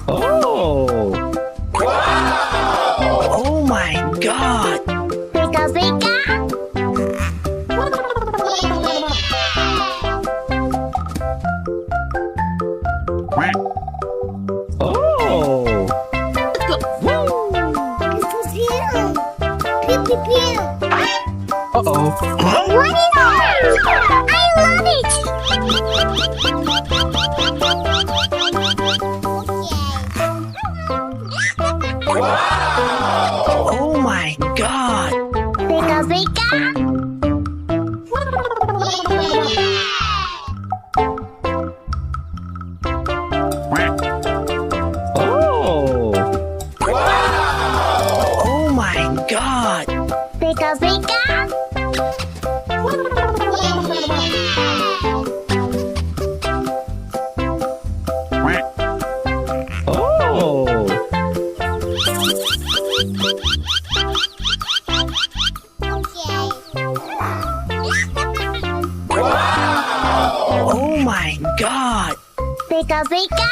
Oh! Oh my God! Beka-beka. Oh! Pew-pew-pew. Uh-oh! What is orange? I love it. Oh my God! Beka-beka. Oh! Oh my God! Beka-beka. Oh! Oh my God! Beka-beka.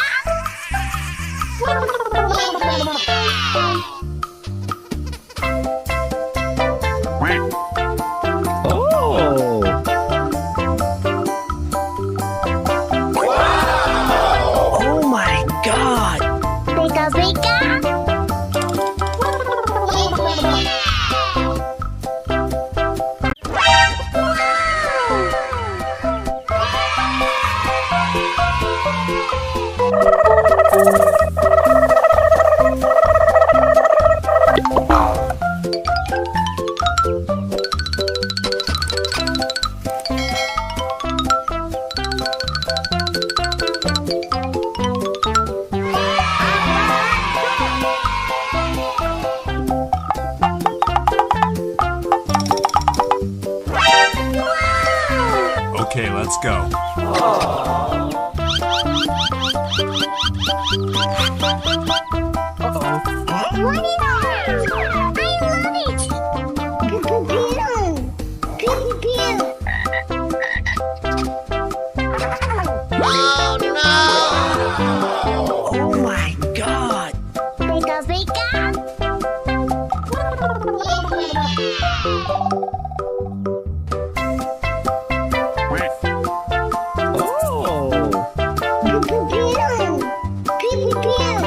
Oh! Oh my God! Beka-beka. Okay, let's go. What is orange? I love it. Pew-pew-pew. Pew-pew-pew. Oh my God! Beka-beka. Oh! Pew-pew-pew. Pew-pew-pew.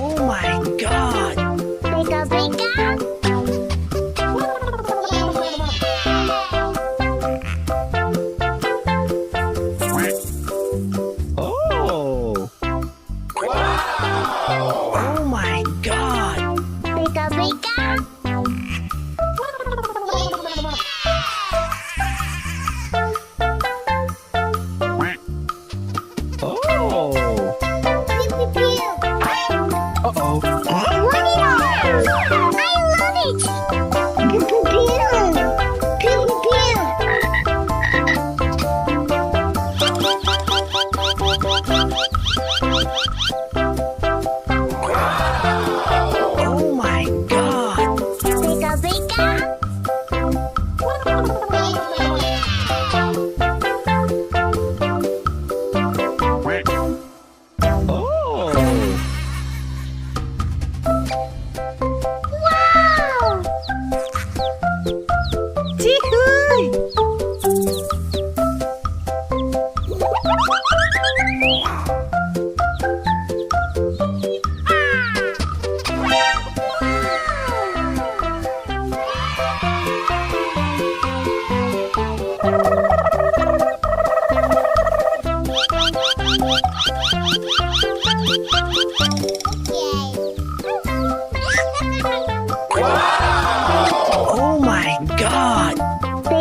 Oh my God! Beka-beka. Oh! Oh my God! Beka-beka. Oh! Pew-pew-pew. Uh-oh! What is orange? I love it. Pew-pew-pew. Pew-pew-pew. Oh my God! Beka-beka. Oh! Wow!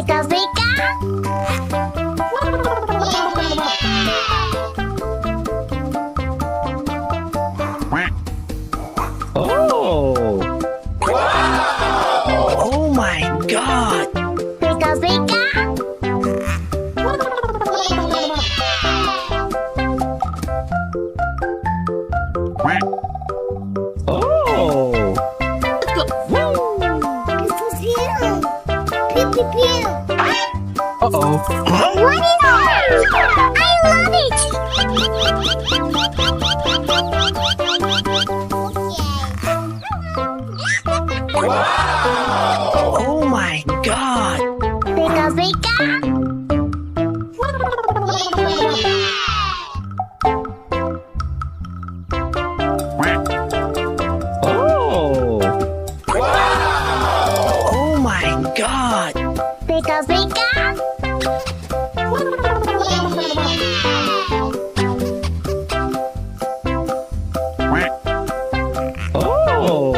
Beka-beka. Oh! Oh my God! Beka-beka. Oh! Pew-pew-pew. Uh-oh! What is that? I love it. Oh my God! Beka-beka. Oh! Oh my God! Beka-beka. Oh!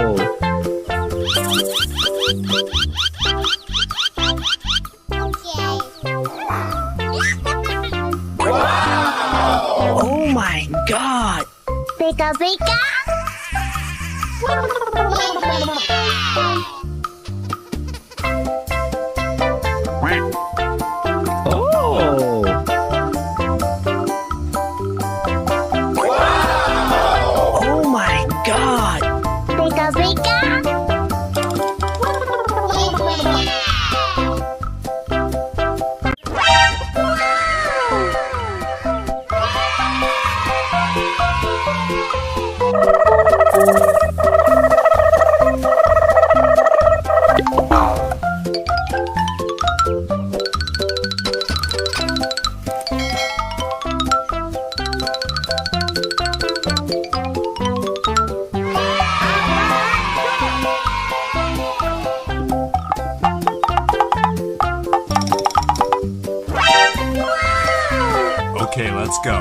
Oh my God! Beka-beka. Oh! Oh my God! Beka-beka. Okay, let's go.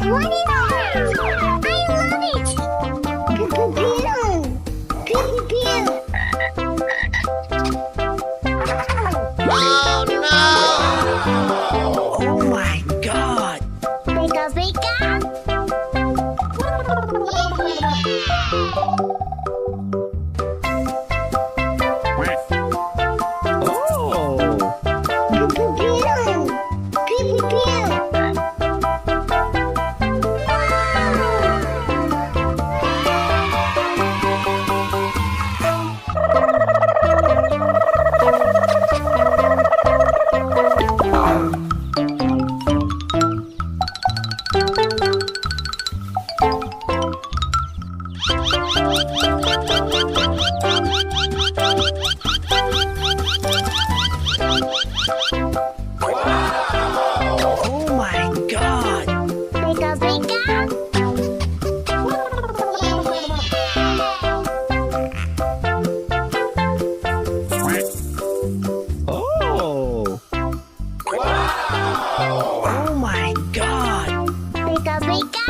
What is that? I love it. Pew-pew-pew. Pew-pew-pew. Oh my God! Beka-beka. Oh! Pew-pew-pew. Pew-pew-pew. Oh my God! Beka-beka. Oh! Oh my God! Beka-beka.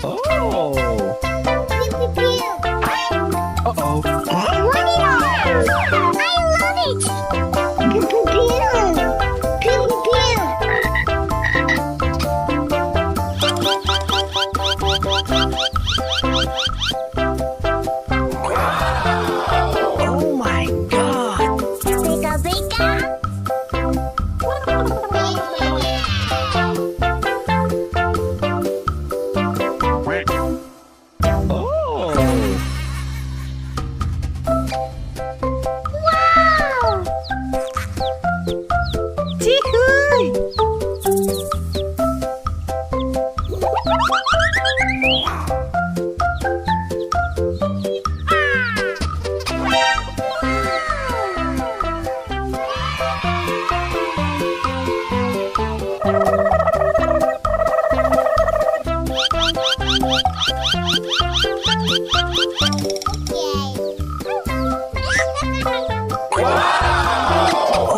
Oh! Pew-pew-pew. Uh-oh! What is that? I love it. Pew-pew-pew. Pew-pew-pew. Oh my God! Beka-beka. Oh! Wow!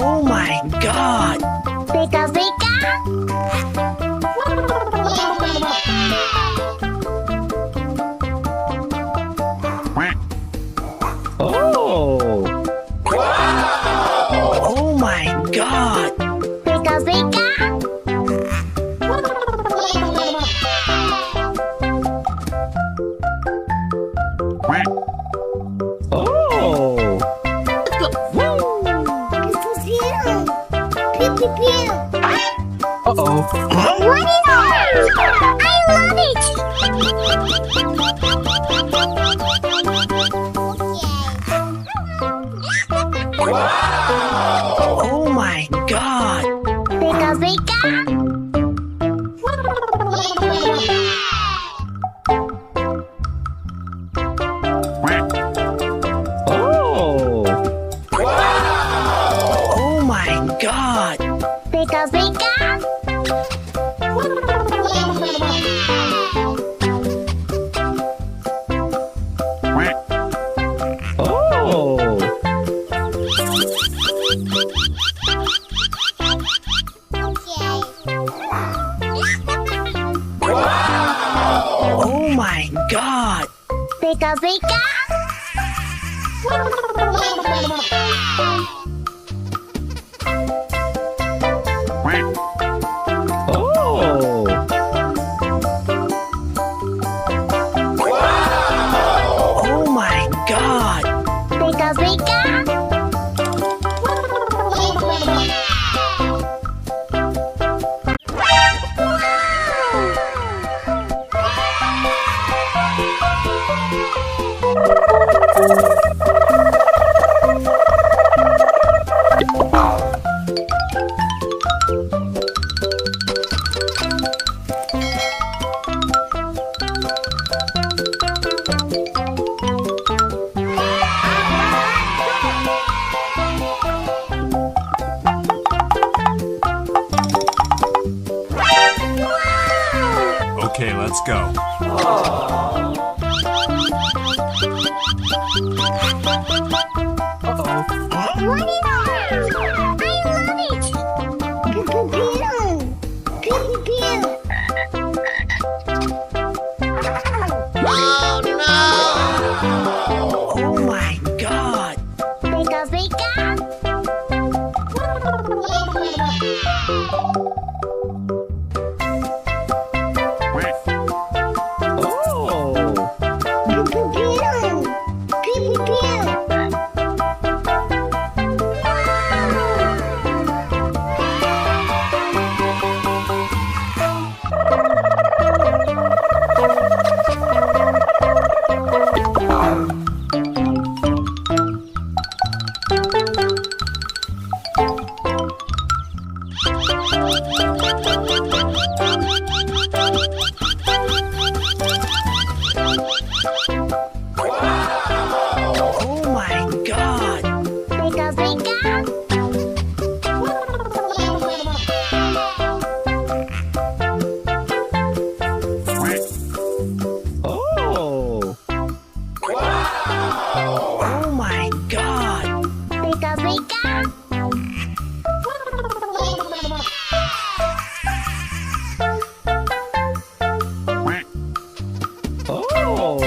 Oh my God! Pika-pika. Oh! Oh my God! Pika-pika. Oh! Pew-pew-pew. Uh-oh! What is orange? I love it. Oh my God! Pika-pika. Oh! Oh my God! Pika-pika. Oh! Oh my God! Pika-pika. Oh! Oh my God! Pika-pika. Okay, let's go. What is orange? I love it. Pew-pew-pew. Pew-pew-pew. Oh my God! Pika-pika. Oh! Pew-pew-pew. Pew-pew-pew. Oh my God! Pika-pika. Oh! Oh my God! Pika-pika. Oh!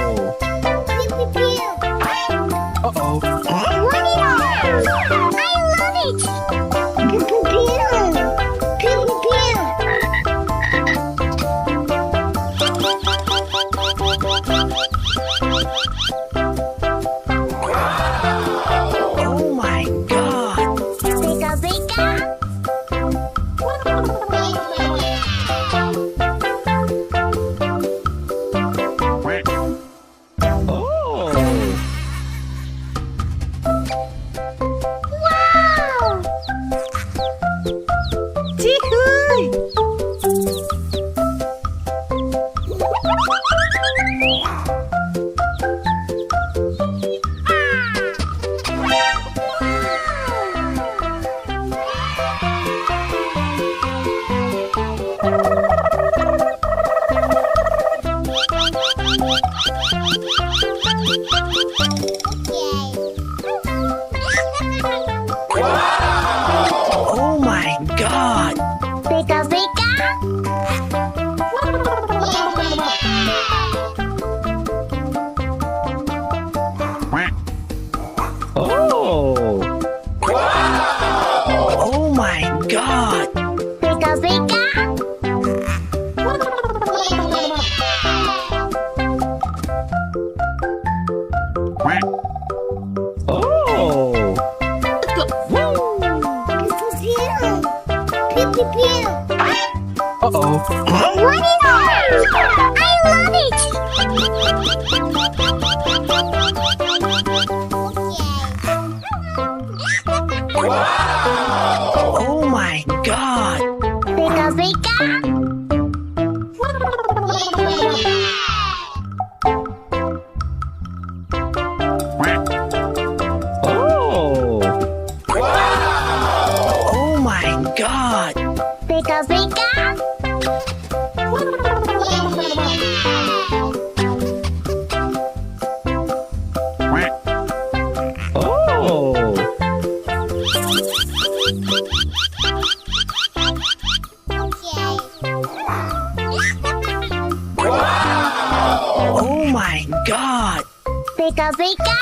Pew-pew-pew. Uh-oh! What is orange? I love it. Pew-pew-pew. Pew-pew-pew. Oh my God! Pika-pika. Oh! Wow. Oh my God! God! Beka beka. Oh! Pew pew pew. Uh-oh. What is orange? I love it. Oh my God! Beka beka. Oh! Oh my God! Beka beka. Oh! Oh my God! Beka beka.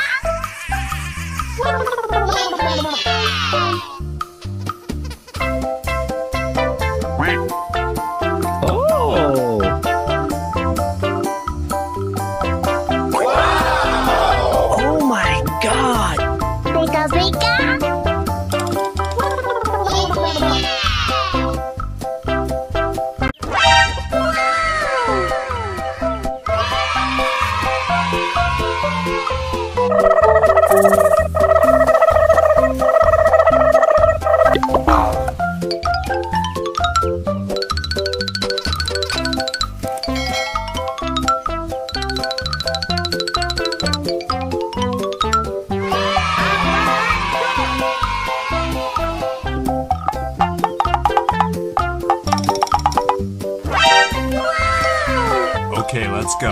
Oh! Oh my God! Beka beka. Okay, let's go.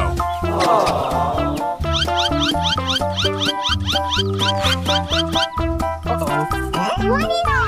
Uh-oh. What is